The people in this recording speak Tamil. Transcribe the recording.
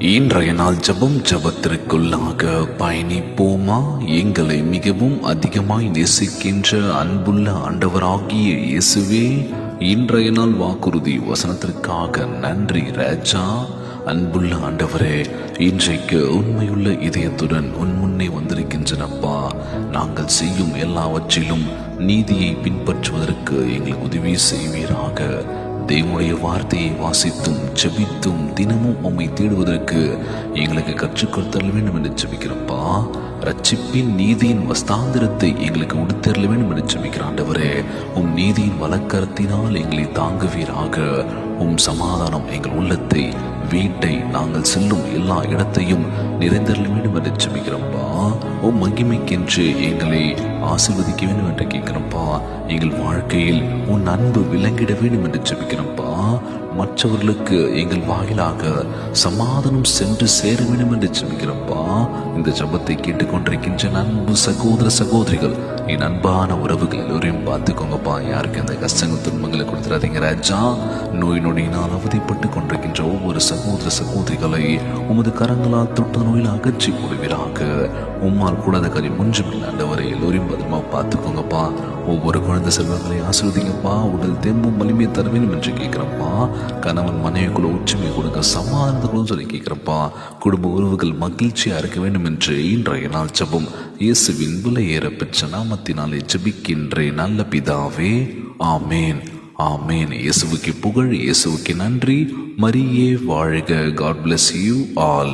இன்றைய நாள் ஜபத்திற்குள்ளாக பயணிப்போமா? எங்களை மிகவும் அதிகமாய் நேசிக்கின்ற அன்புள்ள ஆண்டவராகிய இயேசுவே, இன்றைய நாள் வாக்குறுதி வசனத்திற்காக நன்றி ராஜா. அன்புள்ள ஆண்டவரே, இன்றைக்கு உண்மையுள்ள இதயத்துடன் உன் முன்னே வந்திருக்கின்றனப்பா. நாங்கள் செய்யும் எல்லாவற்றிலும் நீதியை பின்பற்றுவதற்கு எங்களுக்கு உதவி செய்வீராக. தேவனுடைய வார்த்தையை வாசித்தும் ஜெபித்தும் தினமும் உம்மை தேடுவதற்கு எங்களுக்கு கற்றுக்கொடுத்தர வேண்டும் என்று ஜெபிக்கிறப்பா. ரட்சிப்பின் நீதியின் வஸ்தாந்திரத்தை எங்களுக்கு உடுத்தரல வேண்டும் என்று ஜெபிக்கிற ஆண்டவரே, உம் நீதியின் வலக்கரத்தினால் எங்களை தாங்குவீராக. உம் சமாதானம் எங்கள் உள்ளத்தை, வீட்டை, நாங்கள் செல்லும் எல்லா இடத்தையும் நிறைந்தரல வேண்டும் என்று ஜெபிக்கிறப்பா. உம் மகிமைக்கென்று எங்களை ஆசீர்வதிக்க வேண்டும் என்று கேட்கிறப்பா. எங்கள் வாழ்க்கையில் உன் அன்பு விளங்கிட வேண்டும் என்று ஜெபிக்கிறப்பா. மற்றவர்களுக்கு எங்கள் வாயிலாக சமாதானம் சென்று சேர வேண்டும் என்று ஜெபிக்கிறப்பா. இந்த ஜபத்தை கேட்டுக்கொண்டிருக்கின்ற அன்பு சகோதர சகோதரிகள், என் அன்பான உறவுகள் எல்லோரையும் பார்த்துக்கோங்கப்பா. யாருக்கு அந்த கஷ்டங்கள் துன்பங்களை கொடுத்துடாதீங்க ராஜா. நோய் நொடியினால் அவதிப்பட்டு கொண்டிருக்கின்ற ஒவ்வொரு சகோதர சகோதரிகளை உமது கரங்களால் தொட்ட நோயில் அகற்றி போடுவீராக. உம்மால் கூடாத காரியம் ஒன்றும் இல்லாண்டவரை எல்லோரையும் பத்திரமா பார்த்துக்கோங்கப்பா. ஒவ்வொரு குழந்தை செல்வங்களை ஆசிர்வதிங்கப்பா. உடல் தெம்பும் வலிமையை தர வேண்டும் என்று கேட்கிறப்பா. கணவன் மனைவிக்குள்ள ஒற்றுமை கொடுக்க, சமாதானத்துக்குள்ள சொல்லி கேட்கிறப்பா. குடும்ப உறவுகள் மகிழ்ச்சியா இருக்க வேண்டும் என்று இன்றைய நாள் ஜெபம் இயேசுவின் விலையேற பெற்ற நாமத்தினாலே ஜெபிக்கின்றேன் நல்ல பிதாவே, ஆமேன் ஆமேன். இயேசுவுக்கு புகழ், இயேசுவுக்கு நன்றி. மரியே வாழ்க. God bless you all.